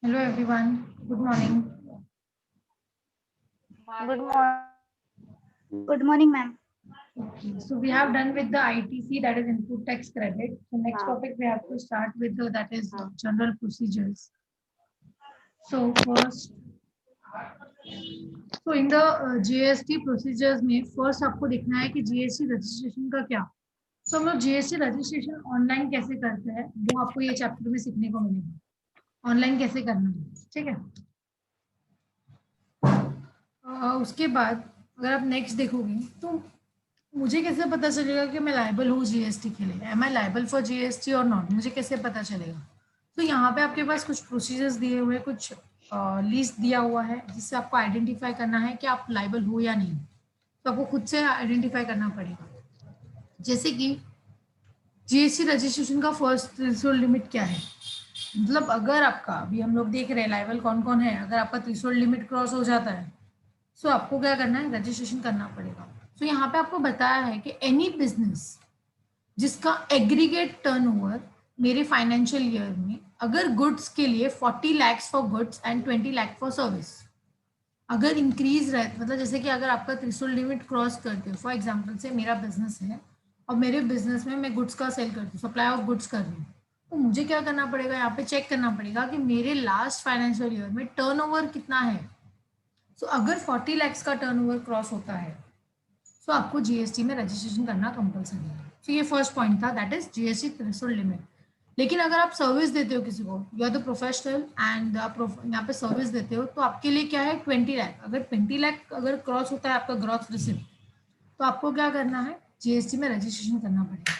Hello everyone. Good morning. Good morning. Good morning, ma'am. Okay, so we have done with the ITC, that is input tax credit. So next हाँ, topic we have to start with that is general procedures. So first, so in the GST procedures में first आपको देखना है कि GST registration का क्या. So हम लोग GST registration ऑनलाइन कैसे करते हैं वो आपको ये चैप्टर में सीखने को मिलेगा. ऑनलाइन कैसे करना है, ठीक है. उसके बाद अगर आप नेक्स्ट देखोगे तो मुझे कैसे पता चलेगा कि मैं लायबल हूँ जीएसटी के लिए. Am I liable for GST और नॉट, मुझे कैसे पता चलेगा. तो यहाँ पे आपके पास कुछ प्रोसीजर्स दिए हुए, कुछ लिस्ट दिया हुआ है जिससे आपको आइडेंटिफाई करना है कि आप लायबल हो या नहीं. तो आपको खुद से आइडेंटिफाई करना पड़ेगा. जैसे कि जीएसटी रजिस्ट्रेशन का फर्स्ट थ्रेशोल्ड लिमिट क्या है. मतलब अगर आपका, अभी हम लोग देख रहे हैं लायबल कौन कौन है, अगर आपका थ्रेशोल्ड लिमिट क्रॉस हो जाता है सो आपको क्या करना है, रजिस्ट्रेशन करना पड़ेगा. तो यहाँ पे आपको बताया है कि एनी बिजनेस जिसका एग्रीगेट टर्नओवर मेरे फाइनेंशियल ईयर में अगर गुड्स के लिए 40 lakhs for goods and 20 lakh for service अगर इंक्रीज रहे, मतलब जैसे कि अगर आपका थ्रेशोल्ड लिमिट क्रॉस करते हो, फॉर एग्जांपल से मेरा बिजनेस है और मेरे बिजनेस में मैं गुड्स का सेल करती हूँ, सप्लाई ऑफ गुड्स कर रही हूँ, तो मुझे क्या करना पड़ेगा, यहाँ पे चेक करना पड़ेगा कि मेरे लास्ट फाइनेंशियल ईयर में टर्नओवर कितना है. सो अगर 40 lakhs का टर्नओवर क्रॉस होता है सो आपको जीएसटी में रजिस्ट्रेशन करना कंपलसरी है. तो ये फर्स्ट पॉइंट था, that is GST threshold limit. लेकिन अगर आप सर्विस देते हो किसी को, you are the professional and आप यहाँ पे सर्विस देते हो, तो आपके लिए क्या है 20 लाख. अगर 20 लाख अगर क्रॉस होता है आपका ग्रॉस रिसिप्ट, तो आपको क्या करना है, जीएसटी में रजिस्ट्रेशन करना पड़ेगा.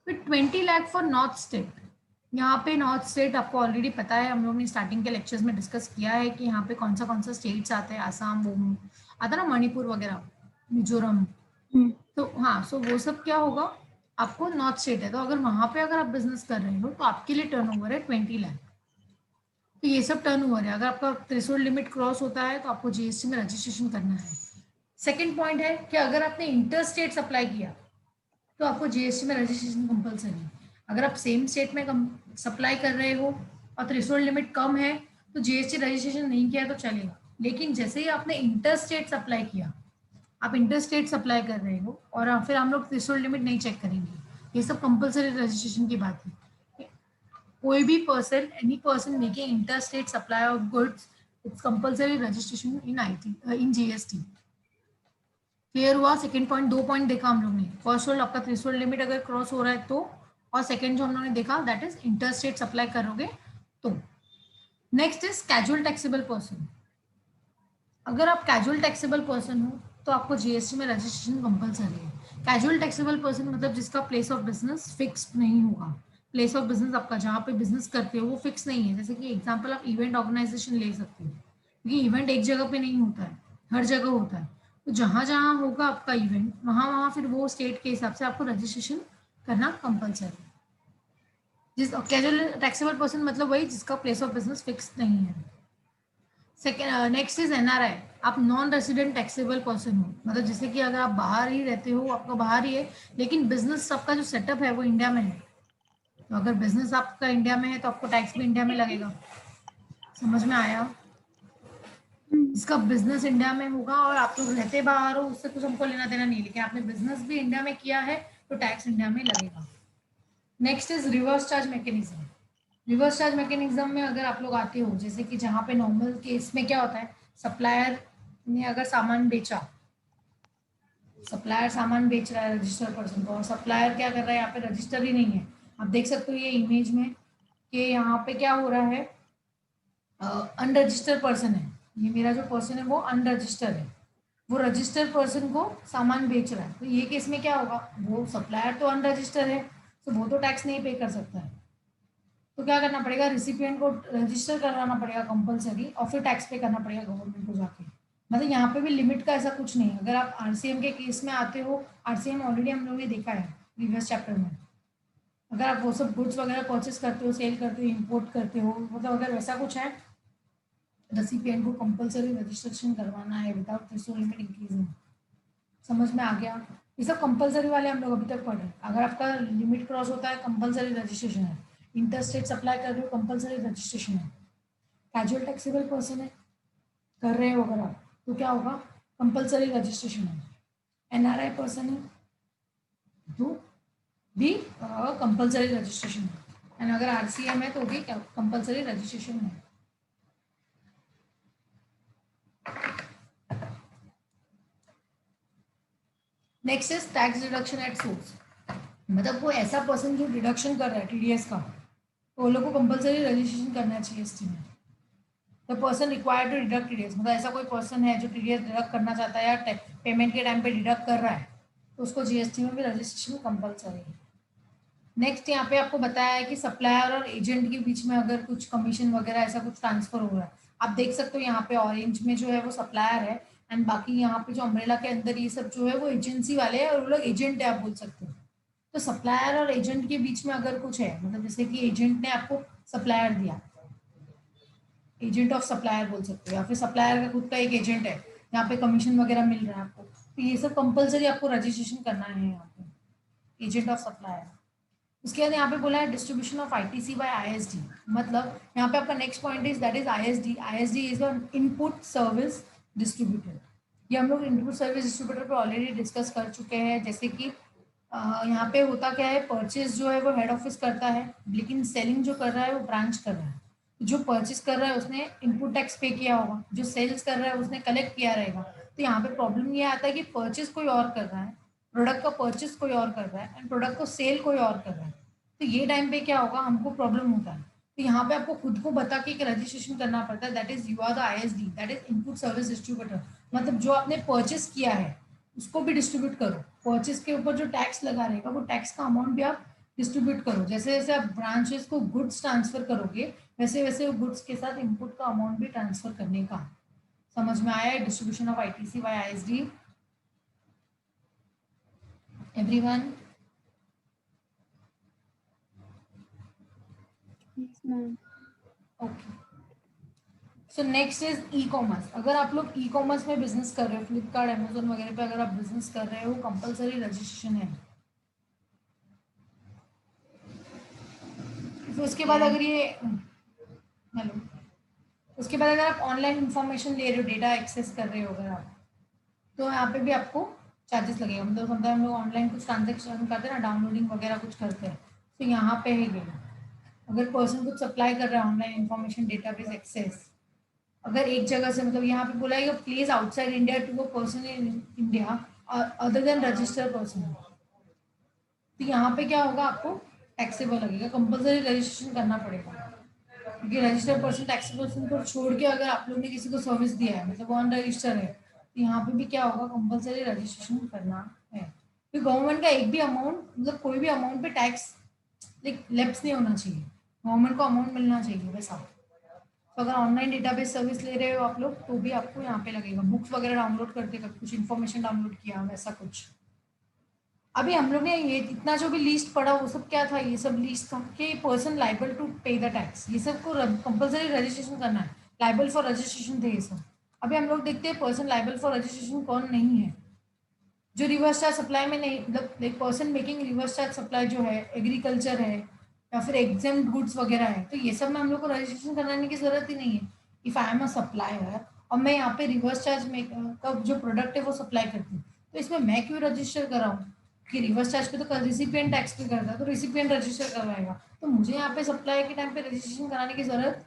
फिर 20 लाख फॉर नॉर्थ स्टेट. यहाँ पे नॉर्थ स्टेट आपको ऑलरेडी पता है, हम लोग ने स्टार्टिंग के लेक्चर्स में डिस्कस किया है कि यहाँ पे कौन सा स्टेट्स आते हैं, आसाम, वो आता ना, मणिपुर वगैरह, मिजोरम. तो हाँ, सो वो सब क्या होगा, आपको नॉर्थ स्टेट है, तो अगर वहां पे अगर आप बिजनेस कर रहे हो तो आपके लिए टर्नओवर है 20 लाख. तो ये सब टर्नओवर है. अगर आपका थ्रेशोल्ड लिमिट क्रॉस होता है तो आपको जीएसटी में रजिस्ट्रेशन करना है. सेकंड पॉइंट है कि अगर आपने इंटर स्टेट सप्लाई किया तो आपको जीएसटी में रजिस्ट्रेशन कंपलसरी है. अगर आप सेम स्टेट में सप्लाई कर रहे हो और थ्रेशोल्ड लिमिट कम है तो जीएसटी रजिस्ट्रेशन नहीं किया तो चलेगा. लेकिन जैसे ही आपने इंटर स्टेट सप्लाई किया, आप इंटर स्टेट सप्लाई कर रहे हो और फिर हम लोग थ्रेशोल्ड लिमिट नहीं चेक करेंगे, ये सब कंपलसरी रजिस्ट्रेशन की बात है. कोई भी person, any person making inter state supply of goods, it's compulsory registration in IT, in GST. Clear हुआ. सेकंड पॉइंट, दो पॉइंट देखा हम लोग ने. फर्स्ट होल्ड आपका थ्रेशोल्ड लिमिट अगर क्रॉस हो रहा है तो, और सेकंड जो हम लोग ने देखा that is inter state supply करोगे तो. Next is casual taxable person. अगर आप कैजुअल टैक्सेबल पर्सन हो तो आपको जीएसटी में रजिस्ट्रेशन कंपलसरी है. कैजुअल टैक्सेबल पर्सन मतलब जिसका प्लेस ऑफ बिजनेस फिक्स नहीं होगा. प्लेस ऑफ बिजनेस आपका जहाँ पे बिजनेस करते हो वो फिक्स नहीं है. जैसे कि एग्जांपल आप इवेंट ऑर्गेनाइजेशन ले सकते हो, क्योंकि इवेंट एक जगह पे नहीं होता है, हर जगह होता है. तो जहाँ जहाँ होगा आपका इवेंट, वहाँ वहाँ फिर वो स्टेट के हिसाब से आपको रजिस्ट्रेशन करना कंपलसरी है. जिस कैजुअल टैक्सेबल पर्सन मतलब वही जिसका प्लेस ऑफ बिजनेस फिक्स नहीं है. Second, next is NRI. आप नॉन रेसिडेंट टैक्सेबल पर्सन हो, मतलब जैसे कि अगर आप बाहर ही रहते हो, आपका बाहर ही है, लेकिन बिजनेस सबका जो सेटअप है वो इंडिया में है. तो अगर बिजनेस आपका इंडिया में है तो आपको टैक्स भी इंडिया में लगेगा. समझ में आया. जिसका बिजनेस इंडिया में होगा और आप लोग रहते बाहर हो उससे कुछ हमको लेना देना नहीं, लेकिन आपने बिजनेस भी इंडिया में किया है तो टैक्स इंडिया में लगेगा. Next is reverse charge mechanism. Reverse charge mechanism में अगर आप लोग आते हो, जैसे कि जहाँ पे नॉर्मल केस में क्या होता है, सप्लायर ने अगर सामान बेचा, सप्लायर सामान बेच रहा है रजिस्टर पर्सन को, और सप्लायर क्या कर रहा है, यहाँ पे रजिस्टर ही नहीं है. आप देख सकते हो ये इमेज में कि यहाँ पे क्या हो रहा है, अनरजिस्टर्ड पर्सन है. ये मेरा जो पर्सन है वो अनरजिस्टर्ड है, वो रजिस्टर्ड पर्सन को सामान बेच रहा है. तो ये केस में क्या होगा, वो सप्लायर तो अनरजिस्टर्ड है तो वो तो टैक्स नहीं पे कर सकता है. तो क्या करना पड़ेगा, रिसिपिएंट को रजिस्टर करवाना पड़ेगा कंपलसरी, और फिर टैक्स पे करना पड़ेगा गवर्नमेंट को जाके. मतलब यहाँ पे भी लिमिट का ऐसा कुछ नहीं है. अगर आप आरसीएम के केस में आते हो, आरसीएम ऑलरेडी हम लोगों ने देखा है प्रीवियस चैप्टर में. अगर आप वो सब गुड्स वगैरह परचेस करते हो, सेल करते हो, इम्पोर्ट करते हो, मतलब अगर वैसा कुछ है, रेसिपिएंट को कंपलसरी रजिस्ट्रेशन करवाना है विदाउट थ्रेशोल्ड लिमिट इंक्रीजिंग. समझ में आ गया. ये सब कंपलसरी वाले हम लोग अभी तक पढ़ रहे हैं. अगर आपका लिमिट क्रॉस होता है कंपलसरी रजिस्ट्रेशन है. इंटर स्टेट सप्लाई कर रहे हो कंपलसरी रजिस्ट्रेशन है. कैजुअल टैक्सेबल पर्सन है, कर रहे हो अगर आप, तो क्या होगा, कंपलसरी रजिस्ट्रेशन है। एनआरआई पर्सन है तो भी कंपलसरी रजिस्ट्रेशन है, एंड अगर आरसीएम है तो भी क्या कंपलसरी रजिस्ट्रेशन है। Next is tax deduction at source, मतलब वो ऐसा पर्सन जो डिडक्शन कर रहा है टीडीएस का, तो वो लोग को कंपलसरी रजिस्ट्रेशन करना है जीएसटी में। The person required to deduct TDS, मतलब ऐसा कोई पर्सन है जो टीडीएस डिडक्ट करना चाहता है या पेमेंट के टाइम पे डिडक्ट कर रहा है, तो उसको जीएसटी में भी रजिस्ट्रेशन कंपलसरी है। नेक्स्ट यहाँ पे आपको बताया है कि सप्लायर और एजेंट के बीच में अगर कुछ कमीशन वगैरह ऐसा कुछ ट्रांसफर हो रहा है, आप देख सकते हो यहाँ पे ऑरेंज में जो है वो सप्लायर है, एंड बाकी यहाँ पे जो अम्ब्रेला के अंदर ये सब जो है वो एजेंसी वाले हैं, और वो लोग एजेंट है आप बोल सकते हो। तो सप्लायर और एजेंट के बीच में अगर कुछ है, मतलब जैसे कि एजेंट ने आपको सप्लायर दिया, एजेंट ऑफ सप्लायर बोल सकते हो, या फिर सप्लायर का खुद का एक एजेंट है, यहाँ पे कमीशन वगैरह मिल रहा है आपको, तो ये सब कंपलसरी आपको रजिस्ट्रेशन करना है यहाँ पे, एजेंट ऑफ सप्लायर। उसके बाद यहाँ पे बोला है distribution of ITC by ISD, मतलब यहाँ पे आपका next point is that is ISD. ISD is an input service distributor. ये हम लोग इनपुट सर्विस डिस्ट्रीब्यूटर पे ऑलरेडी डिस्कस कर चुके हैं, जैसे कि यहाँ पे होता क्या है, परचेज जो है वो हेड ऑफिस करता है, लेकिन सेलिंग जो कर रहा है वो ब्रांच कर रहा है। जो परचेज कर रहा है उसने इनपुट टैक्स पे किया होगा, जो सेल्स कर रहा है उसने कलेक्ट किया रहेगा। तो यहाँ पे प्रॉब्लम ये आता है कि परचेज कोई और कर रहा है, प्रोडक्ट का परचेज कोई और कर रहा है, एंड प्रोडक्ट को सेल कोई और कर रहा है। तो ये टाइम पे क्या होगा, हमको प्रॉब्लम होता है। तो यहाँ पे आपको खुद को बता के एक रजिस्ट्रेशन करना पड़ता है, that is you are the ISD, that is input service distributor. मतलब जो आपने परचेस किया है उसको भी डिस्ट्रीब्यूट करो, परचेस के ऊपर जो टैक्स लगा रहेगा वो टैक्स का अमाउंट भी आप डिस्ट्रीब्यूट करो। जैसे जैसे आप ब्रांचेस को गुड्स ट्रांसफर करोगे, वैसे वैसे गुड्स के साथ इनपुट का अमाउंट भी ट्रांसफर करने का। समझ में आया है distribution of ITC by ISD everyone? Yes, ma'am. Okay, so next is e commerce. अगर आप लोग ई कॉमर्स में बिजनेस कर रहे हो, फ्लिपकार्ट अमेजोन वगैरह पे अगर आप बिजनेस कर रहे हो, कंपलसरी रजिस्ट्रेशन है। फिर उसके बाद अगर ये हेलो, उसके बाद अगर आप ऑनलाइन इंफॉर्मेशन ले रहे हो, डेटा एक्सेस कर रहे हो अगर आप, तो यहाँ पे भी आपको चार्जेस लगेगा। मतलब समटाइम हम लोग ऑनलाइन कुछ ट्रांजेक्शन करते हैं ना, डाउनलोडिंग वगैरह कुछ करते हैं, तो यहाँ पे है ये, अगर पर्सन कुछ सप्लाई कर रहा है ऑनलाइन इंफॉर्मेशन डेटाबेस एक्सेस, अगर एक जगह से, मतलब यहाँ पे बोला है place outside India to a person in India other than registered person, तो यहाँ पे क्या होगा, आपको टैक्सेबल लगेगा, कंपलसरी रजिस्ट्रेशन करना पड़ेगा। क्योंकि रजिस्टर्ड पर्सन टैक्सेबल पर्सन को छोड़ के अगर आप लोग ने किसी को सर्विस दिया है, मतलब वो अनरजिस्टर्ड है, तो यहाँ पे भी क्या होगा, कंपलसरी रजिस्ट्रेशन करना है। तो गवर्नमेंट का एक भी अमाउंट, मतलब कोई भी अमाउंट पे टैक्स लेप्स नहीं होना चाहिए, गवर्नमेंट को अमाउंट मिलना चाहिए वैसा। तो अगर ऑनलाइन डेटाबेस सर्विस ले रहे हो आप लोग, तो भी आपको यहाँ पे लगेगा, बुक्स वगैरह डाउनलोड करते कभी कुछ इन्फॉर्मेशन डाउनलोड किया वैसा कुछ। अभी हम लोग ने ये इतना जो भी लिस्ट पढ़ा वो सब क्या था, ये सब लिस्ट था कि पर्सन लाइबल टू पे द टैक्स, ये सब को कंपलसरी रजिस्ट्रेशन करना है, लाइबल फॉर रजिस्ट्रेशन थे ये सब। अभी हम लोग देखते हैं पर्सन लाइबल फॉर रजिस्ट्रेशन कौन नहीं है, जो रिवर्स चार्ज सप्लाई में नहीं, मतलब एक person making reverse charge supply जो है, एग्रीकल्चर है या फिर एग्जेम्प्ट गुड्स वगैरह है, तो ये सब में हम लोग को रजिस्ट्रेशन कराने की जरूरत ही नहीं है। If I am a supplier और मैं यहाँ पे रिवर्स चार्ज में का जो प्रोडक्ट है वो सप्लाई करती हूँ, तो इसमें मैं क्यों रजिस्टर कराऊँ, कि रिवर्स चार्ज पे तो रिसिपिएंट टैक्स पे करता है, तो रिसिपिएंट रजिस्टर करवाएगा, तो मुझे यहाँ पे सप्लाई के टाइम पे रजिस्ट्रेशन कराने की जरूरत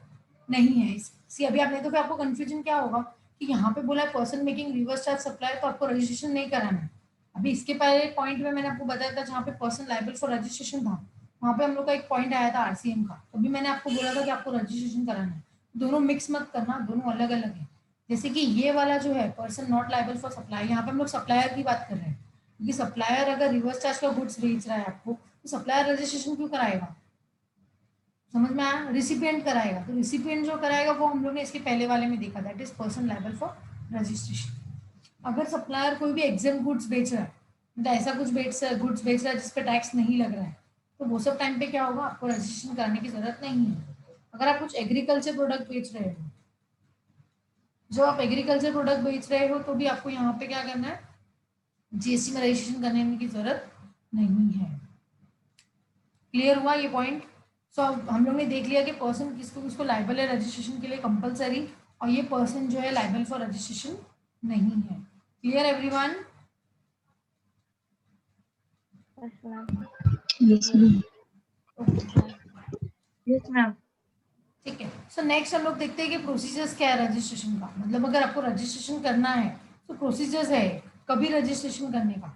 नहीं है। सी अभी आपने तो फिर आपको कंफ्यूजन क्या होगा कि यहाँ पे बोला है person making reverse charge supply, तो आपको रजिस्ट्रेशन नहीं कराना है। अभी इसके पहले पॉइंट में मैंने आपको बताया था जहाँ पे पर्सन लाइबल फॉर रजिस्ट्रेशन था, वहाँ पे हम लोग का एक पॉइंट आया था आरसीएम का, तो भी मैंने आपको बोला था कि आपको रजिस्ट्रेशन कराना है। दोनों मिक्स मत करना, दोनों अलग अलग है। जैसे कि ये वाला जो है person not liable for supply, यहाँ पे हम लोग सप्लायर की बात कर रहे हैं, क्योंकि सप्लायर अगर रिवर्स चार्ज का गुड्स बेच रहा है आपको, तो सप्लायर रजिस्ट्रेशन क्यों कराएगा, समझ में आया, रिसिपिएंट कराएगा। तो रिसिपिएंट जो कराएगा वो हम लोग ने इसके पहले वाले में देखा, that is person liable for registration. अगर सप्लायर कोई भी एग्जाम गुड्स बेच रहा है, मतलब ऐसा कुछ गुड्स बेच रहा है जिसपे टैक्स नहीं लग रहा है, तो वो सब टाइम पे क्या होगा, आपको रजिस्ट्रेशन कराने की जरूरत नहीं है। अगर आप कुछ एग्रीकल्चर प्रोडक्ट बेच रहे हो, जो आप एग्रीकल्चर प्रोडक्ट बेच रहे हो, तो भी आपको यहाँ पे क्या करना है, जीएसटी में रजिस्ट्रेशन करने की जरूरत नहीं है। क्लियर हुआ ये पॉइंट? सो अब हम लोग ने देख लिया कि पर्सन किसको किसको लाइबल है रजिस्ट्रेशन के लिए कंपलसरी, और ये पर्सन जो है लाइबल फॉर रजिस्ट्रेशन नहीं है। Clear everyone? Yes, ma'am. Yes, ma'am. ठीक है। सो नेक्स्ट हम लोग देखते हैं कि प्रोसीजर्स क्या है रजिस्ट्रेशन का। मतलब अगर आपको रजिस्ट्रेशन करना है तो प्रोसीजर्स है कभी रजिस्ट्रेशन करने का।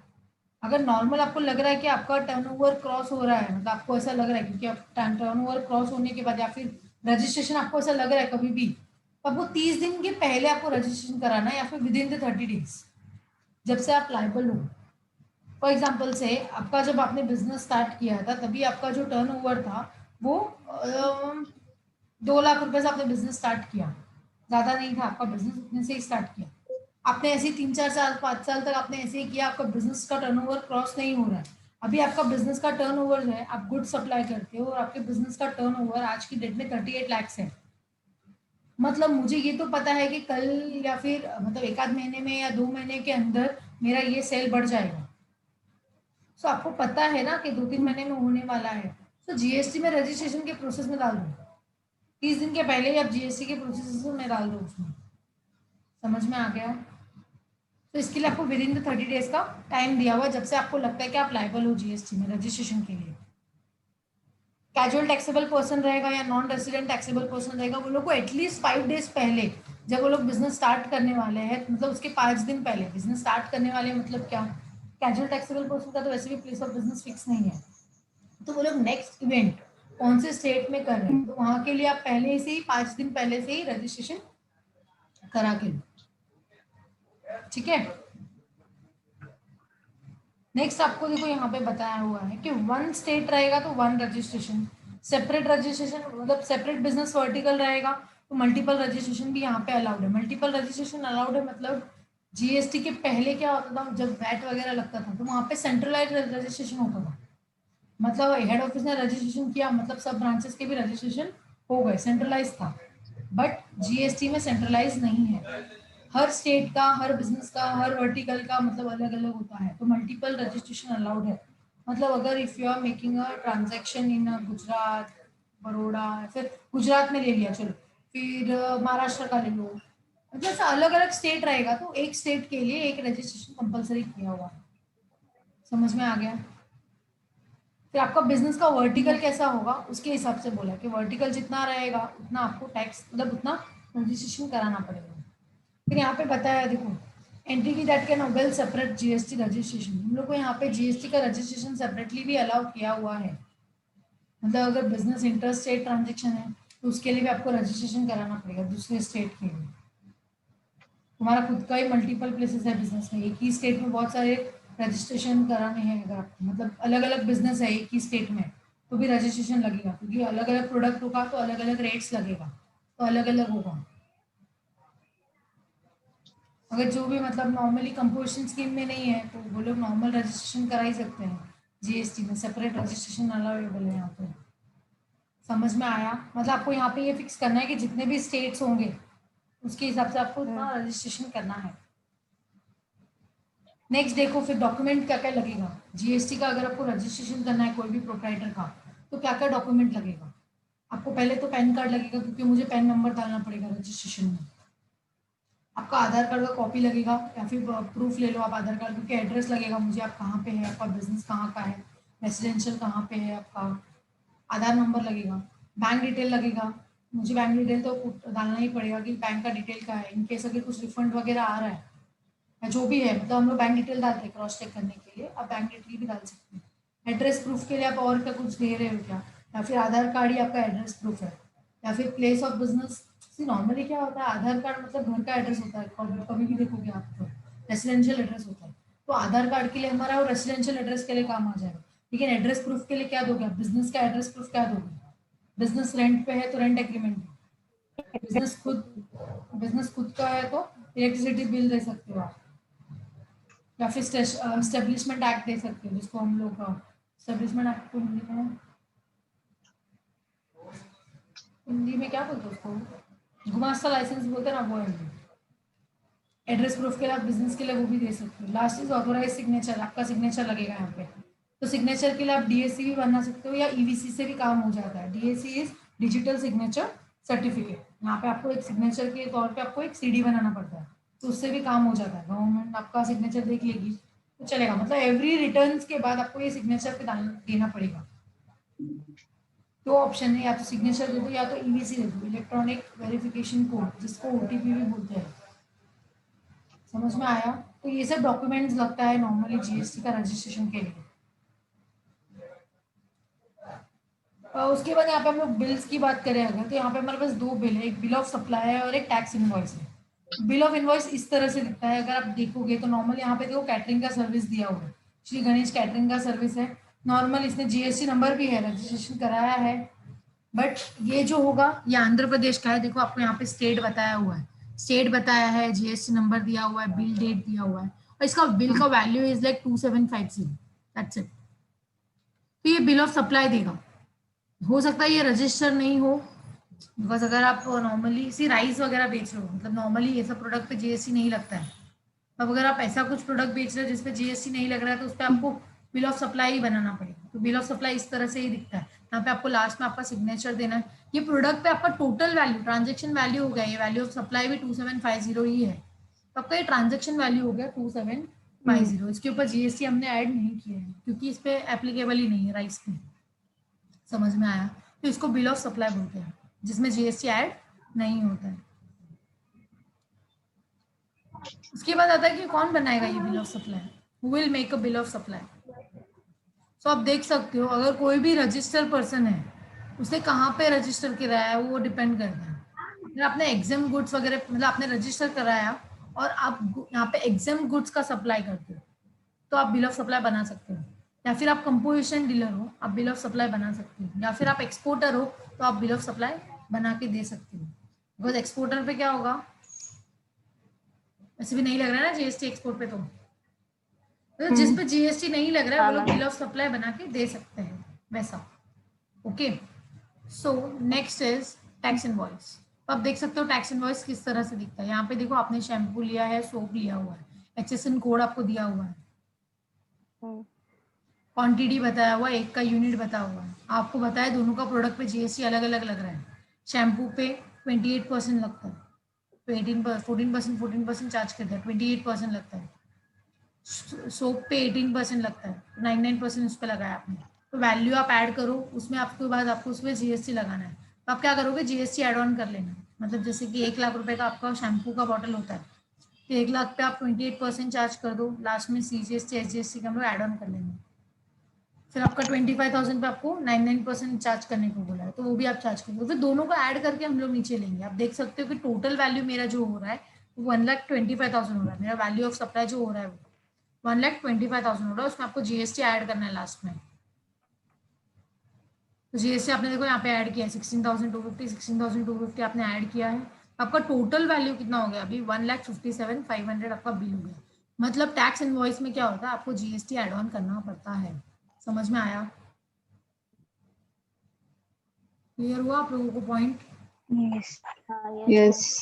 अगर नॉर्मल आपको लग रहा है कि आपका टर्नओवर क्रॉस हो रहा है, मतलब आपको ऐसा लग रहा है क्योंकि आप टर्नओवर क्रॉस होने के बाद या फिर रजिस्ट्रेशन आपको ऐसा लग रहा है कभी भी, तो आपको 30 दिन के पहले आपको रजिस्ट्रेशन कराना है या फिर विद इन द 30 डेज जब से आप लाइबल हो। फॉर एग्जाम्पल से आपका जब आपने बिजनेस स्टार्ट किया था तभी आपका जो टर्नओवर था वो 2 लाख रुपए से आपने बिजनेस स्टार्ट किया, ज्यादा नहीं था आपका बिजनेस, उतने से ही स्टार्ट किया। आपने ऐसे ही 3-4 साल 5 साल तक आपने ऐसे ही किया, आपका बिजनेस का टर्नओवर क्रॉस नहीं हो रहा है। अभी आपका बिजनेस का टर्नओवर जो है, आप गुड सप्लाई करते हो और आपके बिजनेस का टर्नओवर आज की डेट में 38 लाख है। मतलब मुझे ये तो पता है कि कल या फिर मतलब 1 आध महीने में या 2 महीने के अंदर मेरा ये सेल बढ़ जाएगा। सो आपको पता है ना कि 2-3 महीने में होने वाला है। तो जीएसटी में रजिस्ट्रेशन के प्रोसेस में डाल दो, 30 दिन के पहले ही आप जीएसटी के प्रोसेस में डाल दो उसमें। समझ में आ गया? तो इसके लिए आपको विद इन द 30 डेज का टाइम दिया हुआ जब से आपको लगता है कि आप लाइबल हो जीएसटी में रजिस्ट्रेशन के लिए। कैजुअल टैक्सेबल पर्सन रहेगा या नॉन रेसिडेंट टैक्सेबल पर्सन रहेगा, वो लोग को एटलीस्ट 5 डेज पहले, जब वो लोग बिजनेस स्टार्ट करने वाले हैं, मतलब उसके 5 दिन पहले बिजनेस स्टार्ट करने वाले, मतलब क्या, कैजुअल टैक्सेबल पर्सन का तो वैसे भी प्लेस ऑफ बिजनेस फिक्स नहीं है, तो वो लोग नेक्स्ट इवेंट कौन से स्टेट में कर रहे हैं तो वहां के लिए आप पहले से ही 5 दिन पहले से ही रजिस्ट्रेशन करा के लो। ठीक है। नेक्स्ट आपको देखो यहाँ पे बताया हुआ है कि 1 स्टेट रहेगा तो 1 रजिस्ट्रेशन, सेपरेट रजिस्ट्रेशन मतलब सेपरेट बिजनेस वर्टिकल रहेगा तो मल्टीपल रजिस्ट्रेशन भी यहाँ पे अलाउड है। मल्टीपल रजिस्ट्रेशन अलाउड है मतलब जीएसटी के पहले क्या होता था, जब वैट वगैरह लगता था तो वहाँ पे सेंट्रलाइज रजिस्ट्रेशन होता था, मतलब हेड ऑफिस ने रजिस्ट्रेशन किया मतलब सब ब्रांचेस के भी रजिस्ट्रेशन हो गए, सेंट्रलाइज था। बट जीएसटी में सेंट्रलाइज नहीं है, हर स्टेट का, हर बिजनेस का, हर वर्टिकल का मतलब अलग अलग होता है, तो मल्टीपल रजिस्ट्रेशन अलाउड है। मतलब अगर if you are making a transaction in Gujarat, Baroda, फिर गुजरात में ले लिया चलो, फिर महाराष्ट्र का ले लो, मतलब ऐसा अलग अलग स्टेट रहेगा तो एक स्टेट के लिए एक रजिस्ट्रेशन कंपलसरी किया हुआ है। समझ में आ गया? फिर आपका बिजनेस का वर्टिकल कैसा होगा उसके हिसाब से बोला कि वर्टिकल जितना रहेगा उतना आपको टैक्स मतलब उतना रजिस्ट्रेशन कराना पड़ेगा। फिर यहाँ पे बताया देखो, entity that can avail separate GST registration, हम लोग को यहाँ पे जीएसटी का रजिस्ट्रेशन सेपरेटली भी अलाउ किया हुआ है। मतलब अगर बिजनेस इंटर स्टेट ट्रांजेक्शन है तो उसके लिए भी आपको रजिस्ट्रेशन कराना पड़ेगा दूसरे स्टेट के लिए। तुम्हारा खुद का ही मल्टीपल प्लेसेस है बिजनेस में, एक ही स्टेट में बहुत सारे रजिस्ट्रेशन कराने हैं, अगर आपको मतलब अलग अलग बिजनेस है एक ही स्टेट में तो भी रजिस्ट्रेशन लगेगा, क्योंकि अलग अलग प्रोडक्ट होगा तो अलग अलग रेट्स लगेगा, तो अलग अलग होगा। अगर जो भी मतलब नॉर्मली कंपोजिशन स्कीम में नहीं है तो वो लोग नॉर्मल रजिस्ट्रेशन करा ही सकते हैं, जीएसटी में सेपरेट रजिस्ट्रेशन अलाउेबल है यहाँ पे। समझ में आया? मतलब आपको यहाँ पे ये फिक्स करना है कि जितने भी स्टेट्स होंगे उसके हिसाब से आपको उतना रजिस्ट्रेशन करना है। नेक्स्ट देखो फिर डॉक्यूमेंट क्या क्या लगेगा जीएसटी का, अगर आपको रजिस्ट्रेशन करना है कोई भी प्रोप्राइटर का तो क्या क्या डॉक्यूमेंट लगेगा। आपको पहले तो पैन कार्ड लगेगा क्योंकि मुझे पैन नंबर डालना पड़ेगा रजिस्ट्रेशन में। आपका आधार कार्ड का कॉपी लगेगा या फिर प्रूफ ले लो आप आधार कार्ड, क्योंकि एड्रेस लगेगा मुझे, आप कहाँ पे है, आपका बिजनेस कहाँ का है, रेसिडेंशियल कहाँ पे है आपका, आधार नंबर लगेगा, बैंक डिटेल लगेगा, मुझे बैंक डिटेल तो डालना ही पड़ेगा कि बैंक का डिटेल का है, इनकेस अगर कुछ रिफंड वगैरह आ रहा है या जो भी है, मतलब हम लोग बैंक डिटेल डालते हैं क्रॉस चेक करने के लिए, आप बैंक डिटेल भी डाल सकते हैं। एड्रेस प्रूफ के लिए आप और क्या कुछ दे रहे हो क्या, या फिर आधार कार्ड ही आपका एड्रेस प्रूफ है, या फिर प्लेस ऑफ बिजनेस। नॉर्मली क्या होता है आधार कार्ड मतलब घर का एड्रेस होता है, कभी भी देखोगे आप तो रेसिडेंशियल एड्रेस होता है, तो आधार कार्ड के लिए हमारा वो रेसिडेंशियल एड्रेस के लिए काम आ जाएगा। लेकिन एड्रेस प्रूफ के लिए क्या दोगे आप, बिजनेस का एड्रेस प्रूफ क्या दोगे, बिजनेस रेंट पे है तो रेंट एग्रीमेंट, बिजनेस खुद का है तो इलेक्ट्रिसिटी बिल दे सकते हो आप, या फिर स्टेब्लिशमेंट एक्ट दे सकते हो, जिसको हम लोग स्टेब्लिशमेंट एक्ट को हिंदी में क्या बोलते हैं उसको, गुमास्ता लाइसेंस बोलते हैं ना, वो है। एड्रेस प्रूफ के लिए आप बिजनेस के लिए वो भी दे सकते हो। लास्ट इज ऑथोराइज सिग्नेचर, आपका सिग्नेचर लगेगा यहाँ पे, तो सिग्नेचर के लिए आप डीएससी भी बना सकते हो या ईवीसी से भी काम हो जाता है। DSC is digital signature certificate. यहाँ पे आपको एक सिग्नेचर के तौर पे आपको एक सीडी बनाना पड़ता है, तो उससे भी काम हो जाता है। गवर्नमेंट आपका सिग्नेचर देख लेगी तो चलेगा, मतलब एवरी रिटर्न्स के बाद आपको ये सिग्नेचर पे देना पड़ेगा। दो ऑप्शन है, या तो सिग्नेचर दे दो या तो ईवीसी दे दो, इलेक्ट्रॉनिक वेरिफिकेशन कोड, जिसको ओटीपी भी बोलते हैं। समझ में आया? तो ये सब डॉक्यूमेंट्स लगता है नॉर्मली जीएसटी का रजिस्ट्रेशन के लिए। उसके बाद यहाँ पे हम लोग बिल्स की बात करें अगर, तो यहाँ पे हमारे पास दो बिल है, एक बिल ऑफ सप्लाई है और एक टैक्स इनवॉइस है। बिल ऑफ इनवॉइस इस तरह से दिखता है, अगर आप देखोगे तो नॉर्मल यहाँ पे देखो कैटरिंग का सर्विस दिया हुआ है, श्री गणेश कैटरिंग का सर्विस है। नॉर्मल इसने जीएसटी नंबर भी है, रजिस्ट्रेशन कराया है। बट ये जो होगा ये आंध्र प्रदेश का है। देखो आपको यहाँ पे स्टेट बताया हुआ है, स्टेट बताया है, जीएसटी नंबर दिया हुआ है, बिल डेट दिया हुआ है, और इसका बिल का value is like 2750। That's it. तो ये बिल ऑफ सप्लाई देगा। हो सकता है ये रजिस्टर नहीं हो, बिकॉज अगर आप नॉर्मली सी राइस वगैरह बेच रहे हो, मतलब नॉर्मली ये सब प्रोडक्ट पे जीएसटी नहीं लगता है। अब अगर आप ऐसा कुछ प्रोडक्ट बेच रहे हो जिसपे जीएसटी नहीं लग रहा है, तो उस पर आपको बिल ऑफ सप्लाई ही बनाना पड़ेगा। तो बिल ऑफ सप्लाई इस तरह से ही दिखता है। यहाँ पे आपको लास्ट में आपका सिग्नेचर देना है। ये प्रोडक्ट पे आपका टोटल वैल्यू, ट्रांजेक्शन वैल्यू हो गया, ये वैल्यू ऑफ सप्लाई भी 2750 ही है, तो आपका ये ट्रांजेक्शन वैल्यू हो गया 2750। इसके ऊपर जीएसटी हमने ऐड नहीं किया है क्योंकि इस पे एप्लीकेबल ही नहीं है राइस पे। समझ में आया? तो इसको बिल ऑफ सप्लाई बोलते हैं, जिसमें जीएसटी ऐड नहीं होता है। उसके बाद आता है कि कौन बनाएगा ये bill of supply, who will make a bill of supply. So आप देख सकते हो अगर कोई भी रजिस्टर पर्सन है, उसे कहाँ पे रजिस्टर कराया है वो डिपेंड करता है। अगर आपने एग्जाम गुड्स वगैरह, मतलब आपने रजिस्टर कराया और आप यहाँ पे एग्जाम गुड्स का सप्लाई करते हो, तो आप बिल ऑफ सप्लाई बना सकते हो। या फिर आप कंपोजिशन डीलर हो, आप बिल ऑफ सप्लाई बना सकते हो। या फिर आप एक्सपोर्टर हो, तो आप बिल ऑफ सप्लाई बना के दे सकते हो। बिकॉज एक्सपोर्टर पे क्या होगा, वैसे भी नहीं लग रहा है ना जीएसटी एक्सपोर्ट पे, तो जिस पे जीएसटी नहीं लग रहा है वो लोग बिल ऑफ सप्लाई बना के दे सकते हैं वैसा। Okay, so next is tax invoice. तो आप देख सकते हो टैक्स इनवॉइस किस तरह से दिखता है। यहाँ पे देखो आपने शैम्पू लिया है, सोप लिया हुआ है, एचएसएन कोड आपको दिया हुआ है, क्वांटिटी बताया हुआ है, एक का यूनिट बताया हुआ है, आपको बताया दोनों का प्रोडक्ट पे जीएसटी अलग अलग लग रहा है। शैम्पू पे 28% लगता है, तो 14% चार्ज करता है, 28% लगता है। सोप पे 18% लगता है, 99% उस पर लगाया आपने। तो वैल्यू आप ऐड करो उसमें, आपके बाद आपको उसमें जीएसटी लगाना है। तो आप क्या करोगे, जीएसटी ऐड ऑन कर लेना। मतलब जैसे कि 1 लाख रुपए का आपका शैम्पू का बॉटल होता है, तो 1 लाख पे आप 28% चार्ज कर दो, लास्ट में सीजीएसटी एसजीएसटी का हम लोग ऐड ऑन कर लेंगे। फिर आपका 25,000 पे आपको 99% चार्ज करने को बोला है, तो वो भी आप चार्ज करोगे। फिर दोनों को ऐड करके हम लोग नीचे लेंगे। आप देख सकते हो कि टोटल वैल्यू मेरा जो हो रहा है वो 1,25,000 हो रहा है। मेरा वैल्यू ऑफ सप्लाई जो हो रहा है वो 1,25,000 हो रहा है। उसमें आपको जीएसटी ऐड करना है लास्ट में। तो जीएसटी आपने देखो यहाँ पे ऐड किया है 16,250 आपने ऐड किया है। आपका टोटल वैल्यू कितना हो गया अभी, 1,57,500 आपका बिल हो गया। मतलब टैक्स इनवॉइस में क्या होता है, आपको जीएसटी ऐड ऑन करना पड़ता है। समझ में आया? क्लियर हुआ आप लोगों को पॉइंट? यस।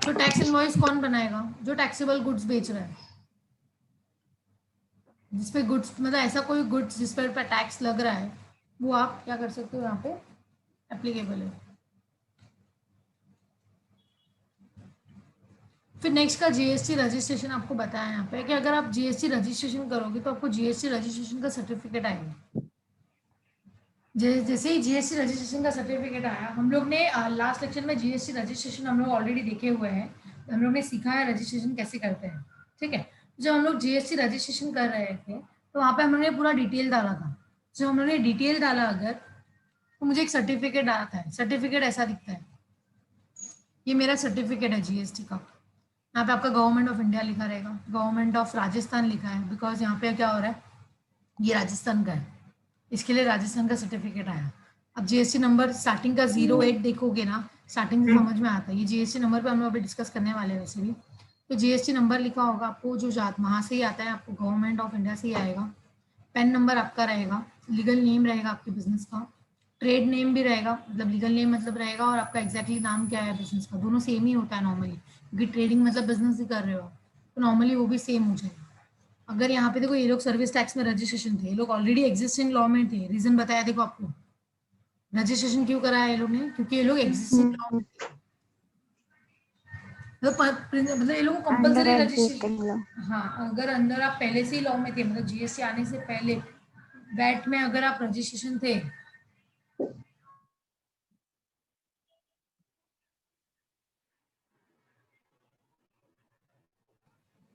तो टैक्स इनवॉइस कौन बनाएगा, जो टैक्सेबल गुड्स बेच रहा है, जिसपे गुड्स, मतलब ऐसा कोई गुड्स जिस पर टैक्स लग रहा है, वो आप क्या कर सकते हो, यहाँ पे एप्लीकेबल है। फिर नेक्स्ट का जीएसटी रजिस्ट्रेशन आपको बताया यहाँ पे कि अगर आप जीएसटी रजिस्ट्रेशन करोगे तो आपको जीएसटी रजिस्ट्रेशन का सर्टिफिकेट आएगा। जैसे ही जीएसटी रजिस्ट्रेशन का सर्टिफिकेट आया, हम लोग ने लास्ट लेक्चर में जीएसटी रजिस्ट्रेशन हम लोग ऑलरेडी देखे हुए हैं, हम लोग ने सीखा है रजिस्ट्रेशन कैसे करते हैं। ठीक है, जब हम लोग जीएसटी रजिस्ट्रेशन कर रहे थे तो वहाँ पे हम लोग ने पूरा डिटेल डाला था। जब हम लोग ने डिटेल डाला अगर, तो मुझे एक सर्टिफिकेट आता है। सर्टिफिकेट ऐसा दिखता है, ये मेरा सर्टिफिकेट है जीएसटी का। यहाँ पे आपका गवर्नमेंट ऑफ इंडिया लिखा रहेगा, गवर्नमेंट ऑफ राजस्थान लिखा है, बिकॉज यहाँ पे क्या हो रहा है, ये राजस्थान का है, इसके लिए राजस्थान का सर्टिफिकेट आया। अब जीएसटी नंबर स्टार्टिंग का 08 देखोगे ना, स्टार्टिंग से समझ में आता है। ये जीएसटी नंबर पे हम लोग अभी डिस्कस करने वाले हैं वैसे भी। तो जीएसटी नंबर लिखा होगा आपको, जो जात वहाँ से ही आता है, आपको गवर्नमेंट ऑफ इंडिया से ही आएगा। पैन नंबर आपका रहेगा, लीगल नेम रहेगा आपके बिजनेस का, ट्रेड नेम भी रहेगा, मतलब लीगल नेम मतलब रहेगा, और आपका एग्जैक्टली नाम क्या है बिजनेस का, दोनों सेम ही होता है नॉर्मली, क्योंकि ट्रेडिंग मतलब बिजनेस ही कर रहे हो, तो नॉर्मली वो भी सेम हो जाएगा। अगर यहाँ पे देखो ये लोग सर्विस टैक्स में रजिस्ट्रेशन थे, ये लोग ऑलरेडी एग्जिस्टिंग लॉ में थे, रीजन बताया देखो आपको, रजिस्ट्रेशन क्यों कराया ये लोग ने, क्योंकि ये लोग एग्जिस्टिंग लॉ में थे। मतलब ये लोग को under compulsory existing law. Registration, हाँ अगर अंदर आप पहले से ही लॉ में थे, मतलब जीएसटी आने से पहले वैट में अगर आप रजिस्ट्रेशन थे,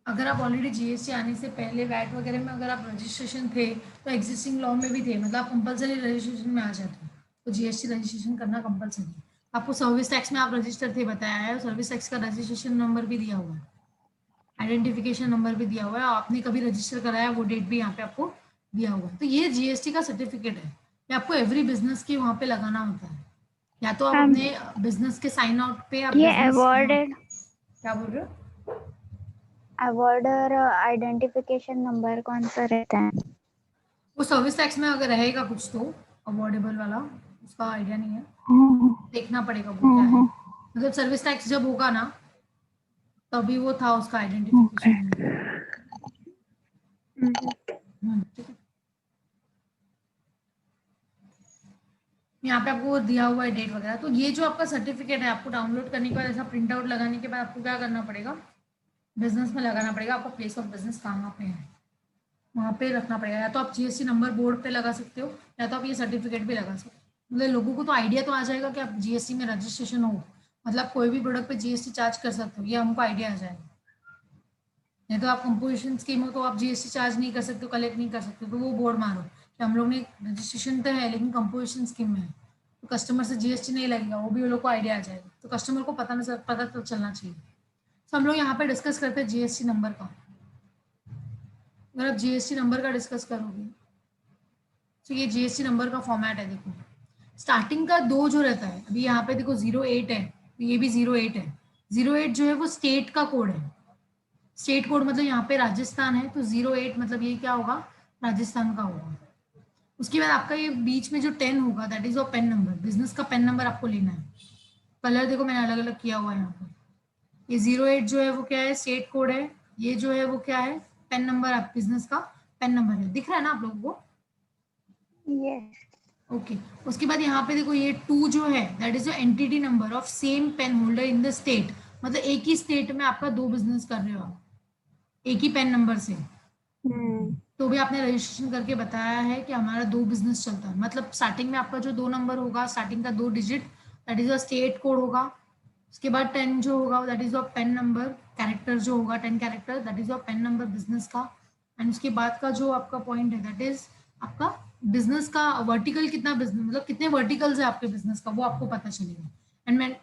अगर आप ऑलरेडी जीएसटी आने से पहले वैट वगैरह में अगर आप रजिस्ट्रेशन थे तो एग्जिस्टिंग लॉ में भी थे, मतलब आप कंपलसरी रजिस्ट्रेशन में आ जाते, तो जीएसटी रजिस्ट्रेशन करना कंपलसरी है। आपको सर्विस टैक्स में आप रजिस्टर थे बताया है, सर्विस टैक्स का रजिस्ट्रेशन नंबर भी दिया हुआ है, आइडेंटिफिकेशन नंबर भी दिया हुआ है, आपने कभी रजिस्टर कराया वो डेट भी यहाँ पे आपको दिया हुआ है। तो ये जीएसटी का सर्टिफिकेट है, ये आपको एवरी बिजनेस के वहाँ पे लगाना होता है, या तो आप मैम अपने बिजनेस के साइन आउट पे आप ये बिजनेस, अवॉर्डेड क्या बोल रहे हो? अवॉर्ड और आइडेंटिफिकेशन नंबर कौन सा रहता है? वो सर्विस टैक्स में अगर रहेगा कुछ तो अवॉर्डेबल वाला, उसका आइडिया नहीं है, हम्म, देखना पड़ेगा वो क्या है। हम्म, मतलब सर्विस टैक्स जब होगा ना तभी वो था उसका ओके। आइडेंटिफिकेशन। ठीक है, यहाँ पे आपको वो दिया हुआ है डेट वगैरह। तो ये जो आपका सर्टिफिकेट है आपको डाउनलोड करने के बाद, ऐसा प्रिंट आउट लगाने के बाद आपको क्या करना पड़ेगा, बिजनेस में लगाना पड़ेगा। आपका प्लेस ऑफ बिजनेस कहाँ पे है वहाँ पे रखना पड़ेगा, या तो आप जीएसटी नंबर बोर्ड पे लगा सकते हो, या तो आप ये सर्टिफिकेट भी लगा सकते हो। मतलब लोगों को तो आइडिया तो आ जाएगा कि आप जीएसटी में रजिस्ट्रेशन हो, मतलब कोई भी प्रोडक्ट पे जीएसटी चार्ज कर सकते हो, ये हमको आइडिया आ जाएगा। नहीं तो आप कंपोजिशन स्कीम हो तो आप जीएसटी चार्ज नहीं कर सकते, कलेक्ट नहीं कर सकते, तो वो बोर्ड मारो कि हम लोग ने रजिस्ट्रेशन तो है लेकिन कंपोजिशन स्कीम में है, तो कस्टमर से जीएसटी नहीं लगेगा, वो भी वो लोग को आइडिया आ जाएगा, तो कस्टमर को पता तो चलना चाहिए। तो हम लोग यहाँ पे डिस्कस करते हैं जीएसटी नंबर का। अगर आप जीएसटी नंबर का डिस्कस करोगे तो ये जीएसटी नंबर का फॉर्मेट है, देखो स्टार्टिंग का दो जो रहता है, अभी यहाँ पे देखो 08 है, तो ये भी 08 है। 08 जो है वो स्टेट का कोड है, स्टेट कोड मतलब यहाँ पे राजस्थान है, तो 08 मतलब ये क्या होगा, राजस्थान का होगा। उसके बाद आपका ये बीच में जो 10 होगा that is your PAN number, business का पेन नंबर आपको लेना है। कलर देखो मैंने अलग अलग किया हुआ है यहाँ पर। ये 08 जो है वो क्या है, स्टेट कोड है, ये जो है वो क्या है, पेन नंबर, आप बिजनेस का पेन नंबर है, दिख रहा है ना आप लोगों को? यस। ओके। उसके बाद यहाँ पे देखो ये 2 जो है that is your entity number of same PAN holder in the state, मतलब एक ही स्टेट में आपका दो बिजनेस कर रहे हो आप, एक ही पेन नंबर से, हम्म। तो भी आपने रजिस्ट्रेशन करके बताया है कि हमारा दो बिजनेस चलता है, मतलब स्टार्टिंग में आपका जो दो नंबर होगा, स्टार्टिंग का दो digit that is your state code होगा। उसके बाद 10 जो होगा that is your PAN number, character जो होगा 10 character that is your PAN number business का। एंड उसके बाद का जो आपका पॉइंट है दैट इज आपका बिजनेस का वर्टिकल, कितना बिजनेस मतलब कितने वर्टिकल्स है आपके बिजनेस का, वो आपको पता चलेगा। एंड मैं,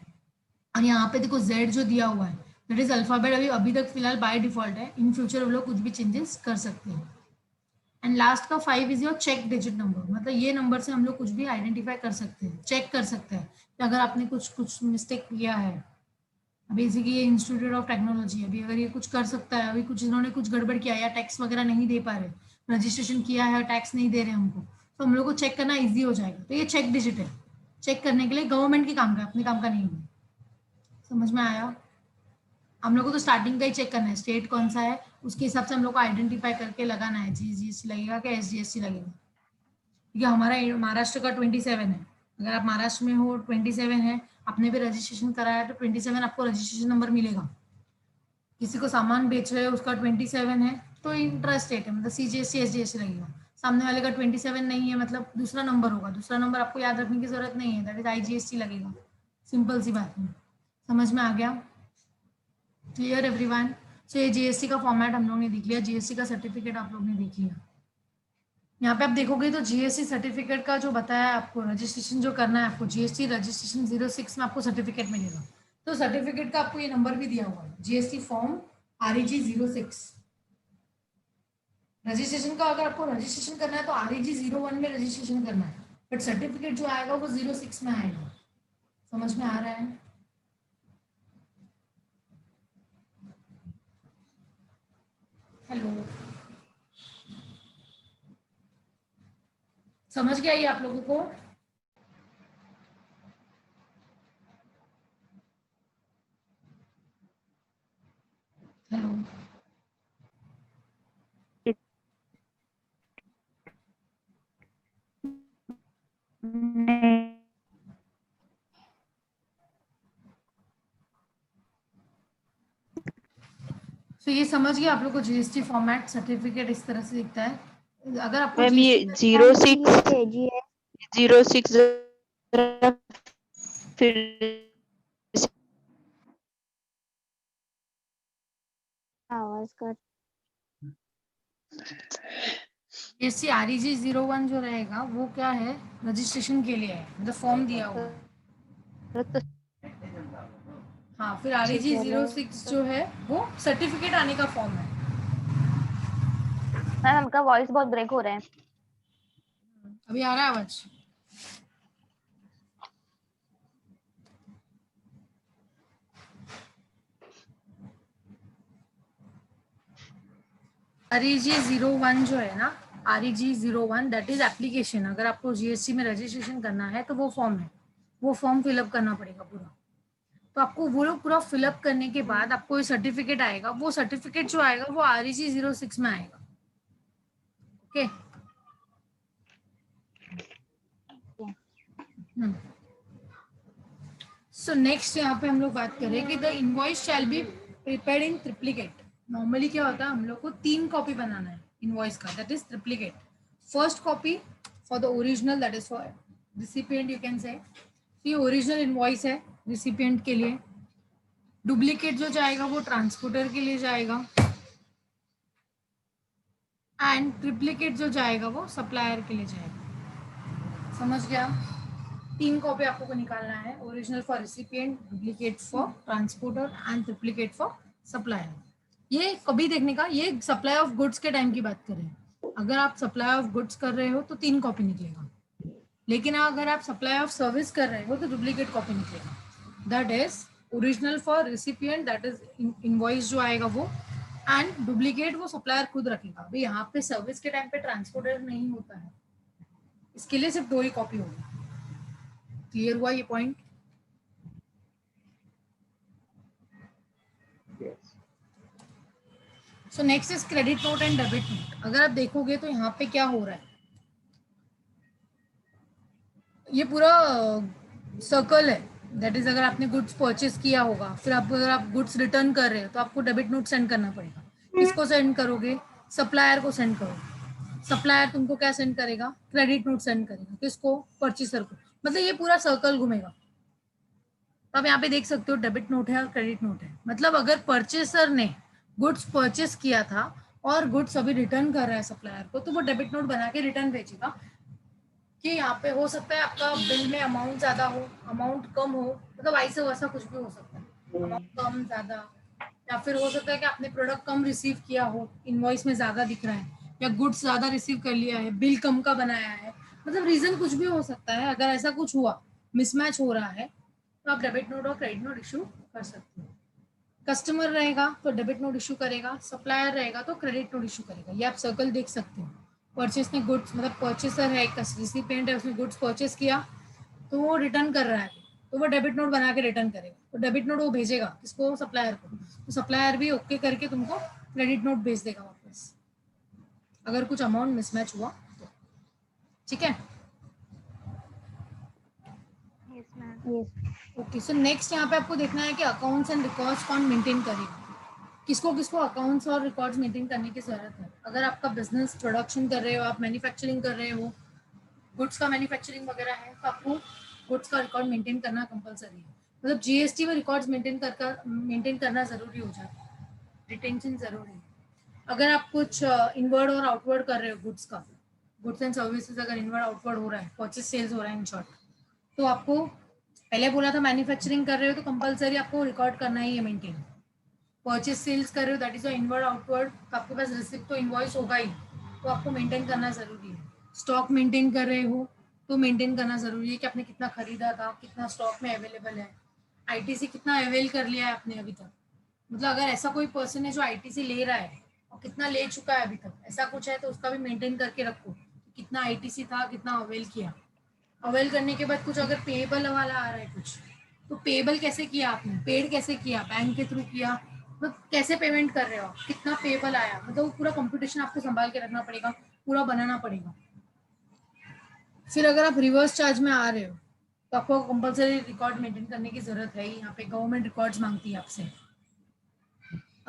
और यहाँ पे देखो जेड जो दिया हुआ है दैट इज अल्फाबेट, अभी अभी तक फिलहाल बाय डिफॉल्ट है, इन फ्यूचर वो लोग कुछ भी चेंजेस कर सकते हैं। एंड लास्ट का 5 is your check digit number, मतलब ये नंबर से हम लोग कुछ भी आइडेंटिफाई कर सकते हैं, चेक कर सकते हैं कि अगर आपने कुछ कुछ मिस्टेक किया है। बेसिकली ये इंस्टीट्यूट ऑफ टेक्नोलॉजी, अभी अगर ये कुछ कर सकता है, अभी कुछ इन्होंने कुछ गड़बड़ किया या टैक्स वगैरह नहीं दे पा रहे, रजिस्ट्रेशन किया है टैक्स नहीं दे रहे हमको, तो हम लोग को चेक करना ईजी हो जाएगा। तो ये चेक डिजिट है, चेक करने के लिए गवर्नमेंट के काम का, अपने काम का नहीं है। समझ में आया? हम लोग को तो स्टार्टिंग का ही चेक करना है, स्टेट कौन सा है उसके हिसाब से हम लोग को आइडेंटिफाई करके लगाना है, जीएसटी लगेगा क्या एसजीएसटी लगेगा, क्योंकि हमारा महाराष्ट्र का 27 है। अगर आप महाराष्ट्र में हो 27 है, आपने भी रजिस्ट्रेशन कराया तो 27 आपको रजिस्ट्रेशन नंबर मिलेगा। किसी को सामान बेच रहे हो उसका 27 है तो इंट्रा स्टेट है, मतलब सीजीएसटी एसजीएसटी लगेगा। सामने वाले का 27 नहीं है मतलब दूसरा नंबर होगा, दूसरा नंबर आपको याद रखने की जरूरत नहीं है, दैट इज आईजीएसटी लगेगा। सिंपल सी बात है, समझ में आ गया? Clear everyone? सो ये जीएसटी का फॉर्मेट हम लोग ने देख लिया, जीएसटी का सर्टिफिकेट आप लोग ने देख लिया। यहाँ पे आप देखोगे तो जीएसटी सर्टिफिकेट का जो बताया है आपको, रजिस्ट्रेशन जो करना है आपको, जीएसटी रजिस्ट्रेशन 06 में आपको सर्टिफिकेट मिलेगा। तो सर्टिफिकेट का आपको ये नंबर भी दिया हुआ है, जीएसटी फॉर्म REG 06। रजिस्ट्रेशन का अगर आपको रजिस्ट्रेशन करना है तो REG 01 में रजिस्ट्रेशन करना है, बट सर्टिफिकेट जो आएगा वो 06 में आएगा। समझ में आ रहा है? हेलो, समझ गया ये आप लोगों को? हेलो, तो ये समझ गए आप लोग को जीएसटी फॉर्मेट सर्टिफिकेट इस तरह से दिखता है। अगर आपको मैम ये जीएसटी मैम 06 ये जीएस 06 जरा फिर आवाज का जीएसटी REG 01 जो रहेगा वो क्या है, रजिस्ट्रेशन के लिए है, मतलब फॉर्म दिया हुआ है। तो हाँ, फिर REG 06 जो है वो सर्टिफिकेट आने का फॉर्म है। मैम हमका वॉइस बहुत ब्रेक हो रहा है। अभी आ रहा है आवाज? REG 01 जो है ना, REG 01 दैट इज एप्लीकेशन। अगर आपको जीएसटी में रजिस्ट्रेशन करना है तो वो फॉर्म है, वो फॉर्म फिलअप करना पड़ेगा पूरा। तो आपको वो लोग पूरा फिलअप करने के बाद आपको ये सर्टिफिकेट आएगा, वो सर्टिफिकेट जो आएगा वो REG 06 में आएगा। ओके। सो नेक्स्ट यहाँ पे हम लोग बात करें कि the invoice shall be prepared in triplicate. Normally क्या होता है, हम लोग को 3 कॉपी बनाना है इनवॉइस का, that is triplicate. First copy for the original, that is for recipient, you can say ये ओरिजिनल इनवॉइस है रिसिपिएंट के लिए। डुप्लीकेट जो जाएगा वो ट्रांसपोर्टर के लिए जाएगा, एंड ट्रिप्लीकेट जो जाएगा वो सप्लायर के लिए जाएगा। समझ गया? 3 कॉपी आपको को निकालना है, original for recipient, duplicate for transporter and triplicate for supplier. ये कभी देखने का, ये सप्लाई ऑफ गुड्स के टाइम की बात कर रहे हैं। अगर आप सप्लाई ऑफ गुड्स कर रहे हो तो 3 कॉपी निकलेगा, लेकिन अगर आप सप्लाई ऑफ सर्विस कर रहे हो तो डुप्लीकेट कॉपी निकलेगा। That is original for recipient, that is invoice जो आएगा वो, एंड डुप्लीकेट वो सप्लायर खुद रखेगा। अभी यहाँ पे सर्विस के टाइम पे ट्रांसपोर्टर नहीं होता है, इसके लिए सिर्फ 2 ही कॉपी होगी। क्लियर हुआ ये point? So next is credit note and debit note. अगर आप देखोगे तो यहाँ पे क्या हो रहा है, ये पूरा सर्कल है। दैट इज अगर आपने गुड्स परचेस किया होगा, फिर आप अगर आप गुड्स रिटर्न कर रहे हो तो आपको डेबिट नोट सेंड करना पड़ेगा। किसको सेंड करोगे? सप्लायर को सेंड करोगे। सप्लायर तुमको क्या सेंड करेगा? क्रेडिट नोट सेंड करेगा। किसको? परचेसर को। मतलब ये पूरा सर्कल घूमेगा। तो आप यहाँ पे देख सकते हो डेबिट नोट है और क्रेडिट नोट है। मतलब अगर परचेसर ने गुड्स परचेस किया था और गुड्स अभी रिटर्न कर रहा है सप्लायर को, तो वो डेबिट नोट बना के रिटर्न भेजेगा कि यहाँ पे हो सकता है आपका बिल में अमाउंट ज्यादा हो, अमाउंट कम हो, मतलब ऐसे वैसा कुछ भी हो सकता है, अमाउंट कम ज्यादा, या फिर हो सकता है कि आपने प्रोडक्ट कम रिसीव किया हो, इनवॉइस में ज्यादा दिख रहा है, या गुड्स ज्यादा रिसीव कर लिया है, बिल कम का बनाया है, मतलब रीजन कुछ भी हो सकता है। अगर ऐसा कुछ हुआ, मिसमैच हो रहा है, तो आप डेबिट नोट और क्रेडिट नोट इशू कर सकते हो। कस्टमर रहेगा तो डेबिट नोट इशू करेगा, सप्लायर रहेगा तो क्रेडिट नोट इशू करेगा। ये आप सर्कल देख सकते हो। परचेस ने गुड्स, मतलब परचेसर है, रिसिपिएंट है, उसने गुड्स परचेस किया तो वो रिटर्न कर रहा है, तो वो डेबिट नोट बना के रिटर्न करेगा। तो डेबिट नोट वो भेजेगा किसको? सप्लायर को। तो सप्लायर भी ओके करके तुमको क्रेडिट नोट भेज देगा वापस, अगर कुछ अमाउंट मिसमैच हुआ तो। ठीक है? Yes ma'am. Yes. Okay. So next यहाँ पे आपको देखना है कि अकाउंट्स एंड रिकॉर्ड्स कौन मेंटेन करेगा। किसको किसको अकाउंट्स और रिकॉर्ड्स मेंटेन करने की जरूरत है? अगर आपका बिजनेस प्रोडक्शन कर रहे हो, आप मैन्युफैक्चरिंग कर रहे हो, गुड्स का मैन्युफैक्चरिंग वगैरह है, तो आपको गुड्स का रिकॉर्ड मेंटेन करना कंपलसरी है। मतलब जीएसटी में रिकॉर्ड्स मेंटेन करना जरूरी हो जाता है, रिटेंशन जरूरी है। अगर आप कुछ इनवर्ड और आउटवर्ड कर रहे हो गुड्स का, गुड्स एंड सर्विसेज अगर इनवर्ड आउटवर्ड हो रहा है, परचेस सेल्स हो रहा है इन शॉर्ट, तो आपको पहले बोला था मैन्युफैक्चरिंग कर रहे हो तो कंपलसरी आपको रिकॉर्ड करना ही है मेंटेन। परचेस सेल्स कर रहे हो, दैट इज इनवर्ड आउटवर्ड, तो आपके पास रिसिप्ट तो इनवॉइस होगा ही, तो आपको मेंटेन करना जरूरी है। स्टॉक मेंटेन कर रहे हो तो मेंटेन करना जरूरी है कि आपने कितना खरीदा था, कितना स्टॉक में अवेलेबल है, आईटीसी कितना अवेल कर लिया है आपने अभी तक। मतलब अगर ऐसा कोई पर्सन है जो आईटीसी ले रहा है और कितना ले चुका है अभी तक, ऐसा कुछ है तो उसका भी मेंटेन करके रखो, कितना आईटीसी था, कितना अवेल किया। अवेल करने के बाद कुछ अगर पेएबल वाला आ रहा है कुछ, तो पेएबल कैसे किया आपने, पेड कैसे किया, बैंक के थ्रू किया, मतलब कैसे पेमेंट कर रहे हो, कितना पेएबल आया, मतलब वो पूरा कंप्यूटेशन आपको संभाल के रखना पड़ेगा, पूरा बनाना पड़ेगा। फिर अगर आप रिवर्स चार्ज में आ रहे हो तो आपको कंपलसरी रिकॉर्ड मेंटेन करने की जरूरत है। यहाँ पे गवर्नमेंट रिकॉर्ड्स मांगती है आपसे।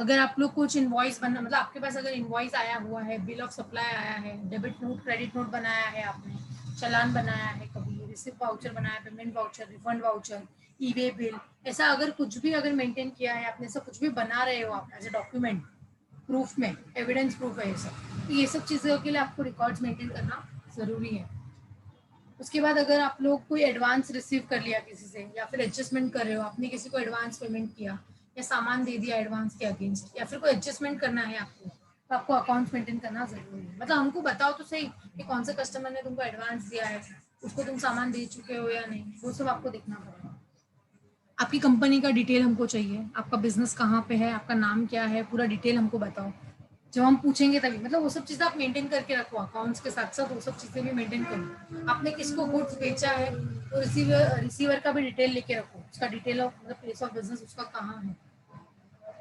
अगर आप लोग कुछ इनवॉइस बना, मतलब आपके पास अगर इनवॉइस आया हुआ है, बिल ऑफ सप्लाई आया है, डेबिट नोट क्रेडिट नोट बनाया है आपने, चालान बनाया है, कभी रिसिप्ट वाउचर बनाया, पेमेंट वाउचर, रिफंड वाउचर, ई वे बिल, ऐसा अगर कुछ भी अगर मेंटेन किया है आपने, ऐसा कुछ भी बना रहे हो आप एज ए डॉक्यूमेंट प्रूफ में, एविडेंस प्रूफ है ये सब, तो ये सब चीज़ों के लिए आपको रिकॉर्ड्स मेंटेन करना ज़रूरी है। उसके बाद अगर आप लोग कोई एडवांस रिसीव कर लिया किसी से, या फिर एडजस्टमेंट कर रहे हो, आपने किसी को एडवांस पेमेंट किया या सामान दे दिया एडवांस के अगेंस्ट, या फिर कोई एडजस्टमेंट करना है आपको, तो आपको अकाउंट्स मेंटेन करना जरूरी है। मतलब हमको बताओ तो सही कि कौन सा कस्टमर ने तुमको एडवांस दिया है, उसको तुम सामान दे चुके हो या नहीं, वो सब आपको देखना पड़ेगा। आपकी कंपनी का डिटेल हमको चाहिए, आपका बिजनेस कहाँ पे है, आपका नाम क्या है, पूरा डिटेल हमको बताओ। जब हम पूछेंगे तभी, मतलब वो सब चीज़ें आप मेंटेन करके रखो, अकाउंट्स के साथ साथ वो सब चीज़ें भी मेंटेन करो। आपने किसको गुड्स बेचा है तो रिसीवर का भी डिटेल लेके रखो, उसका डिटेल ऑफ मतलब प्लेस ऑफ बिजनेस उसका कहाँ है।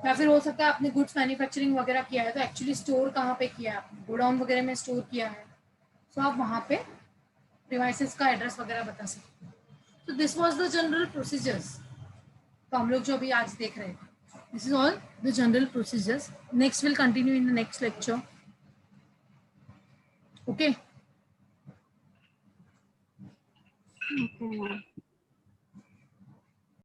या फिर हो सकता है आपने गुड्स मैन्युफैक्चरिंग वगैरह किया है तो एक्चुअली स्टोर कहाँ पे किया है आपने, गोडाउन वगैरह में स्टोर किया है, तो आप वहाँ पे डिवाइसेस का एड्रेस वगैरह बता सकते हो। तो this was the general procedures. तो हम लोग जो अभी आज देख रहे हैं, this is all the general procedures. Next will continue in the next lecture. Okay. Okay, ma'am.